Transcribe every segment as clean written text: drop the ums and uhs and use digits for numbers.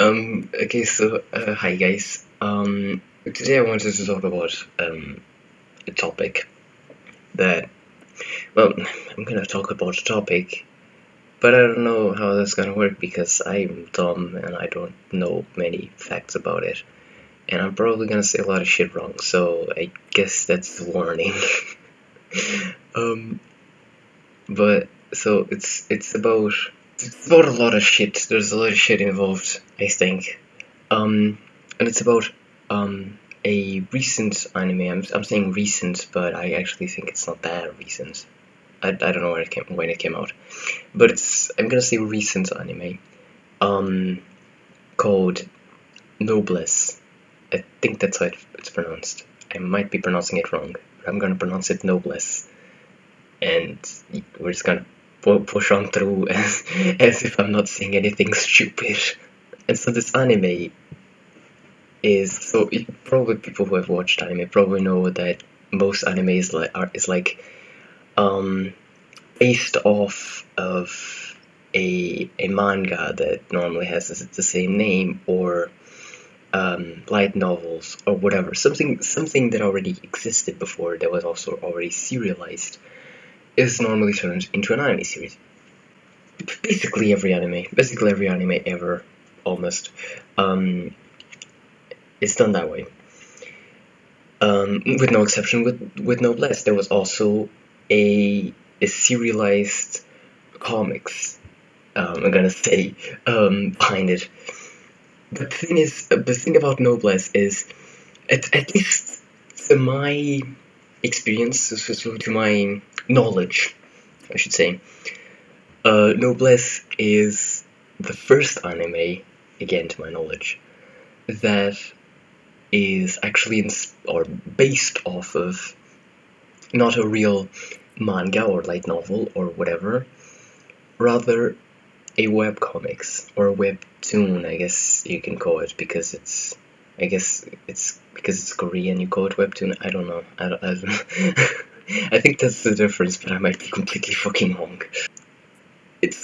Okay, so, hi guys. Today I wanted to talk about, a topic that, well, I'm gonna talk about a topic, but I don't know how that's gonna work because I'm dumb and I don't know many facts about it. And I'm probably gonna say a lot of shit wrong, so I guess that's the warning. Um, but, so it's about a lot of shit. There's a lot of shit involved, I think. And it's about a recent anime. I'm saying recent, but I actually think it's not that recent. I don't know when it came out, but I'm gonna say recent anime. Called Noblesse. I think that's how it's pronounced. I might be pronouncing it wrong, but I'm gonna pronounce it Noblesse, and we're just gonna push on through as if I'm not saying anything stupid. And so this anime probably people who have watched anime probably know that most anime is like um based off of a manga that normally has the same name, or light novels or whatever, something that already existed before, that was also already serialized, is normally turned into an anime series. Basically every anime ever, almost, it's done that way. With no exception with Noblesse. There was also a serialized comics, I'm gonna say, behind it. But the thing about Noblesse is, at least to my experience, to my knowledge, I should say, Noblesse is the first anime, again to my knowledge, that is actually or based off of not a real manga or light novel or whatever, rather a webcomics or a webtoon, I guess you can call it, because it's because it's Korean, you call it webtoon. I don't know. I don't I think that's the difference, but I might be completely fucking wrong. It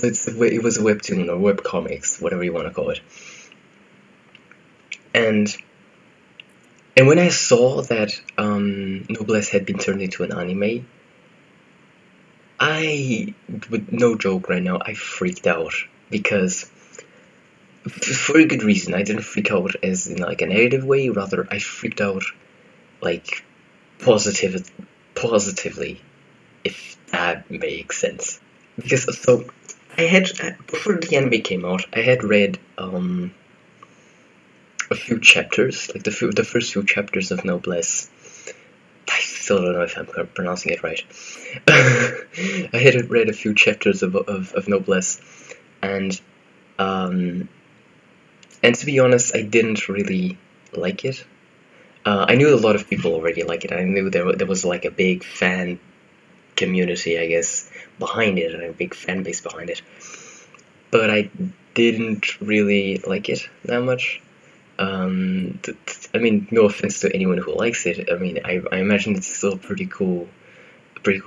was a webtoon or webcomics, whatever you want to call it. And when I saw that Noblesse had been turned into an anime, with no joke right now, I freaked out, because for a good reason. I didn't freak out as in like a negative way, rather I freaked out like positively, if that makes sense. Because so I had before the anime came out, I had read a few chapters, like the first few chapters of Noblesse. I still don't know if I'm pronouncing it right. I had read a few chapters of Noblesse, and to be honest, I didn't really like it. I knew a lot of people already like it. I knew there was like a big fan community, I guess, behind it, and a big fan base behind it. But I didn't really like it that much. I mean, no offense to anyone who likes it. I mean, I imagine it's still a pretty cool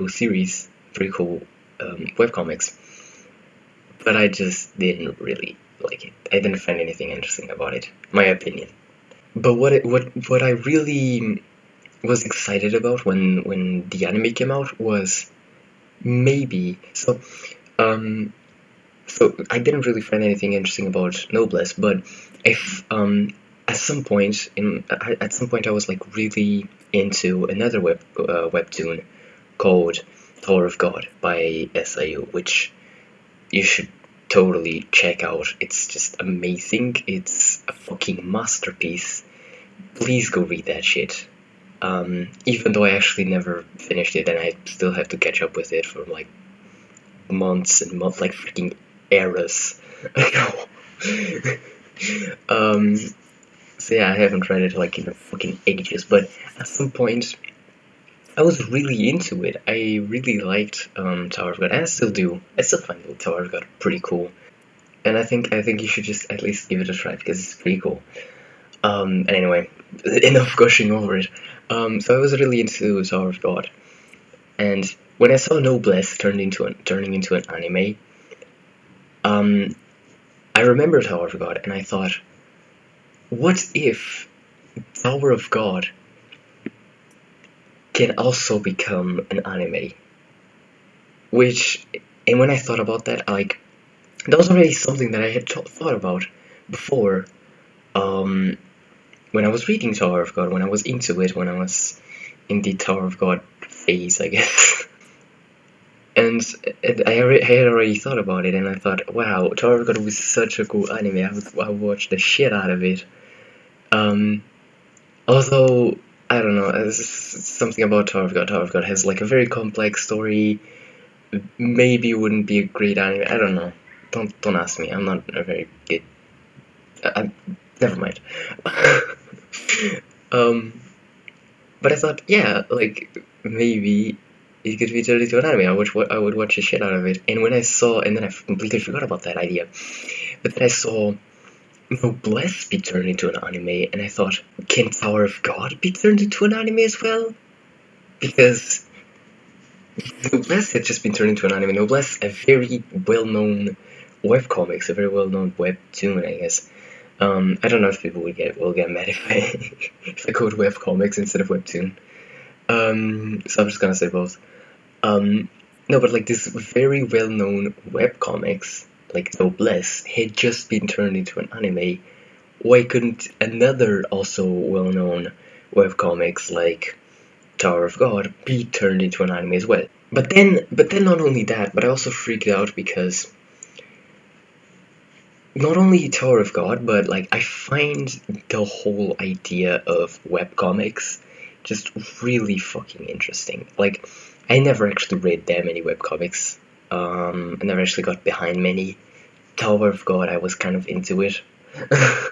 series, pretty cool webcomics. But I just didn't really like it. I didn't find anything interesting about it, my opinion. But what I really was excited about when the anime came out was maybe um so I didn't really find anything interesting about Noblesse, but if at some point I was like really into another webtoon called Tower of God by SIU, which you should totally check out. It's just amazing. It's a fucking masterpiece. Please go read that shit. Even though I actually never finished it, and I still have to catch up with it for like months and months, like freaking eras ago. So yeah, I haven't read it like in fucking ages, but at some point I was really into it. I really liked Tower of God, and I still do. I still find Tower of God pretty cool, and I think you should just at least give it a try because it's pretty cool. And anyway, enough gushing over it. So I was really into Tower of God, and when I saw Noblesse turning into an anime, I remembered Tower of God, and I thought, what if Tower of God can also become an anime? Which, and when I thought about that, like, that was already something that I had thought about before. Um, when I was reading Tower of God, when I was into it, when I was in the Tower of God phase, I guess. And I had already thought about it, and I thought, wow, Tower of God was such a cool anime. I would watch the shit out of it. Um, Although, I don't know, there's something about Tower of God. Tower of God has like a very complex story. Maybe it wouldn't be a great anime. I don't know. Don't ask me. I'm not a very good. Never mind. um, but I thought, yeah, like maybe it could be turned into an anime. I would watch the shit out of it. And when I saw, and then I completely forgot about that idea. But then I saw Noblesse be turned into an anime, and I thought, can Tower of God be turned into an anime as well? Because Noblesse had just been turned into an anime. Noblesse, a very well-known webcomics, a very well-known webtoon, I guess. I don't know if people will get mad if I code webcomics instead of webtoon. So I'm just gonna say both. No, but like this very well-known webcomics, like Noblesse, had just been turned into an anime. Why couldn't another also well-known webcomics like Tower of God be turned into an anime as well? But then not only that, but I also freaked out because not only Tower of God, but like I find the whole idea of webcomics just really fucking interesting. Like I never actually read that many webcomics. I never actually got behind many. Tower of God, I was kind of into it. I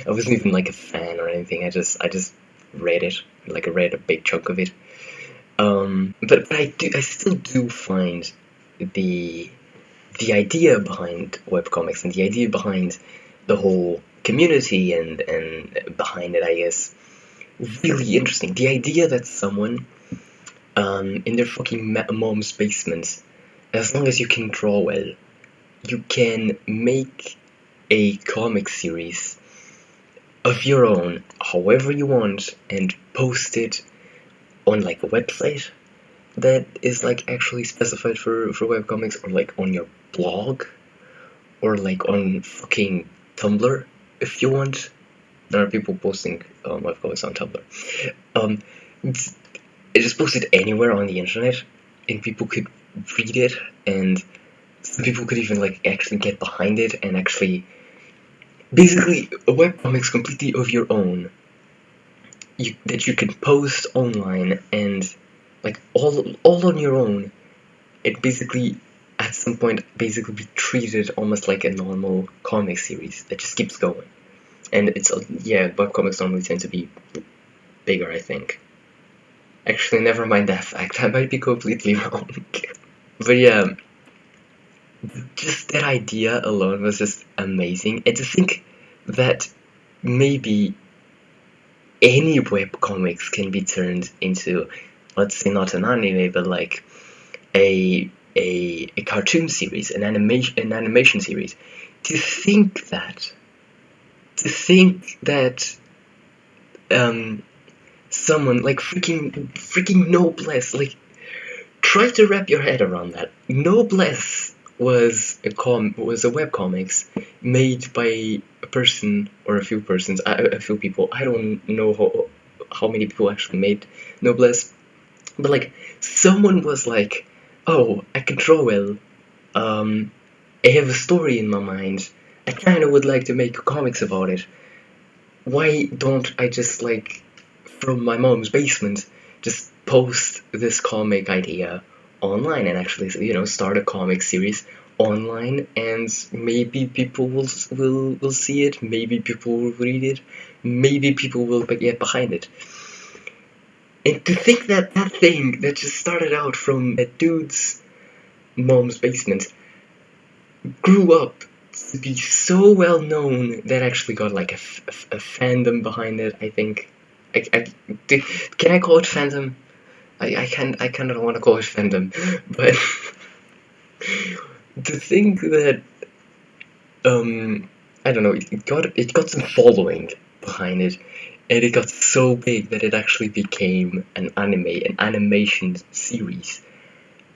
wasn't even like a fan or anything. I just read it. Like I read a big chunk of it. But I still do find the idea behind webcomics and the idea behind the whole community and behind it, I guess, really interesting. The idea that someone in their fucking mom's basement, as long as you can draw well, you can make a comic series of your own, however you want, and post it on like a website that is like actually specified for webcomics, or like on your blog, or like on fucking Tumblr if you want. There are people posting webcomics on Tumblr. Um, just post it anywhere on the internet, and people could read it, and some people could even like actually get behind it and actually basically a webcomics completely of your own that you can post online and like all on your own. It basically at some point basically be treated almost like a normal comic series that just keeps going. And it's webcomics normally tend to be bigger, I think. Actually, never mind that fact. I might be completely wrong. But yeah, just that idea alone was just amazing. And to think that maybe any webcomics can be turned into, let's say, not an anime, but like a cartoon series, an animation series. To think that someone like freaking Noblesse, like, try to wrap your head around that. Noblesse was a webcomics made by a person or a few persons, a few people. I don't know how many people actually made Noblesse, but like someone was like, oh, I can draw well. I have a story in my mind. I kind of would like to make comics about it. Why don't I just like from my mom's basement just post this comic idea online and actually, start a comic series online, and maybe people will see it, maybe people will read it, maybe people will get behind it. And to think that that thing that just started out from a dude's mom's basement grew up to be so well known that actually got like a fandom behind it, I think. Can I call it fandom? I kind of want to call it fandom, but to think that I don't know, it got some following, behind it, and it got so big that it actually became an animation series.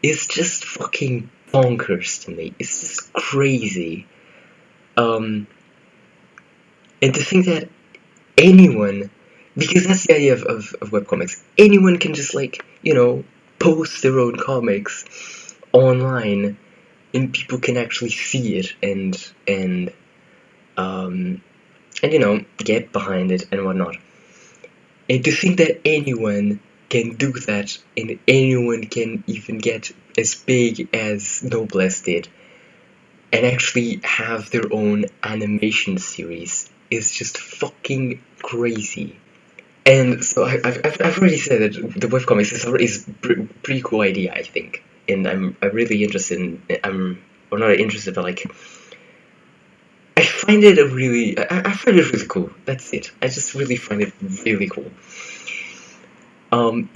It's just fucking bonkers to me. It's just crazy. Um, and to think that anyone, because that's the idea of webcomics, anyone can just, like, post their own comics online, and people can actually see it um, and get behind it and whatnot. And to think that anyone can do that, and anyone can even get as big as Noblesse did, and actually have their own animation series, is just fucking crazy. And so I've already said that the webcomics is a pretty cool idea, I think, and I'm really interested in. Or not interested, but like, I find it I find it really cool. That's it. I just really find it really cool. And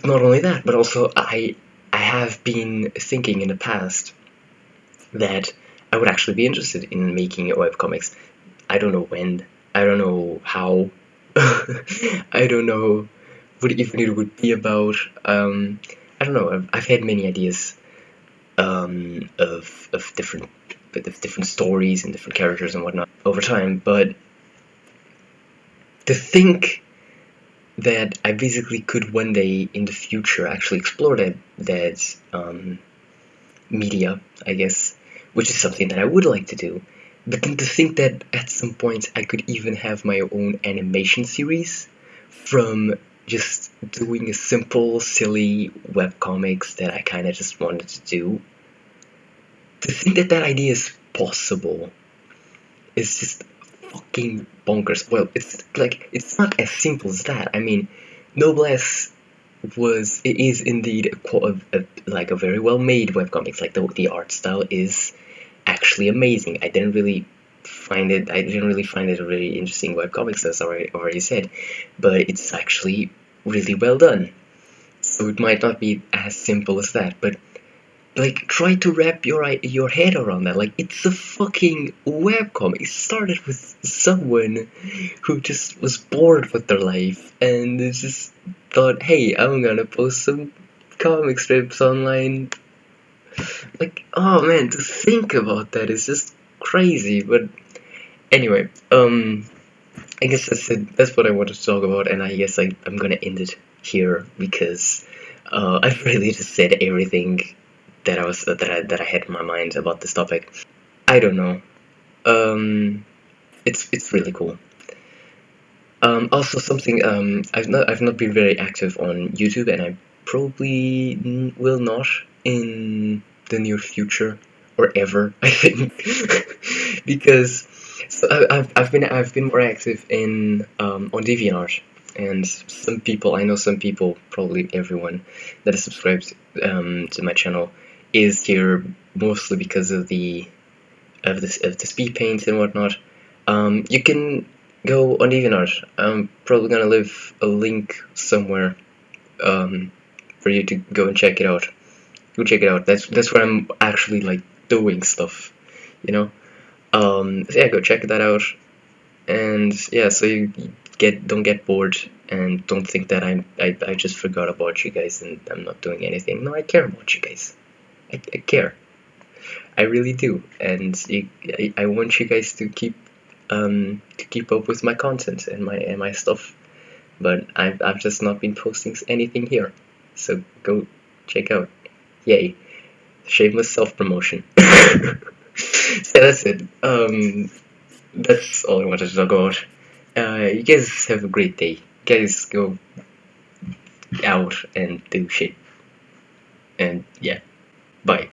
not only that, but also I have been thinking in the past that I would actually be interested in making a webcomics. I don't know when. I don't know how. I don't know what even it would be about. I don't know. I've had many ideas of different stories and different characters and whatnot over time, but to think that I basically could one day in the future actually explore that media, I guess, which is something that I would like to do. But then to think that at some point I could even have my own animation series from just doing a simple, silly webcomics that I kind of just wanted to do. To think that that idea is possible is just fucking bonkers. Well, it's not as simple as that. I mean, Noblesse is indeed like a very well made webcomics. Like the art style is actually amazing. I didn't really find it a really interesting webcomics, as I already said, but it's actually really well done. So it might not be as simple as that, but like, try to wrap your head around that. Like, it's a fucking webcomic. It started with someone who just was bored with their life and they just thought, hey, I'm gonna post some comic strips online. Like, oh man, to think about that is just crazy. But anyway, I guess that's it. That's what I wanted to talk about, and I guess I'm gonna end it here because I've really just said everything that I had in my mind about this topic. I don't know. It's really cool. Also, something I've not been very active on YouTube, and I probably will not in the near future or ever. I think because so I've been more active in on DeviantArt, and I know some people, probably everyone that is subscribed to my channel is here mostly because of the speed paints and whatnot. You can go on DeviantArt. I'm probably gonna leave a link somewhere for you to go and check it out. Go check it out. That's where I'm actually like doing stuff, you know. So yeah, go check that out. And yeah, so you don't get bored and don't think that I just forgot about you guys and I'm not doing anything. No, I care about you guys. I care. I really do, and I want you guys to keep up with my content and my stuff. But I've just not been posting anything here, so go check out. Yay! Shameless self promotion. So that's it. That's all I wanted to talk about. You guys have a great day. You guys go out and do shit. And yeah, bye.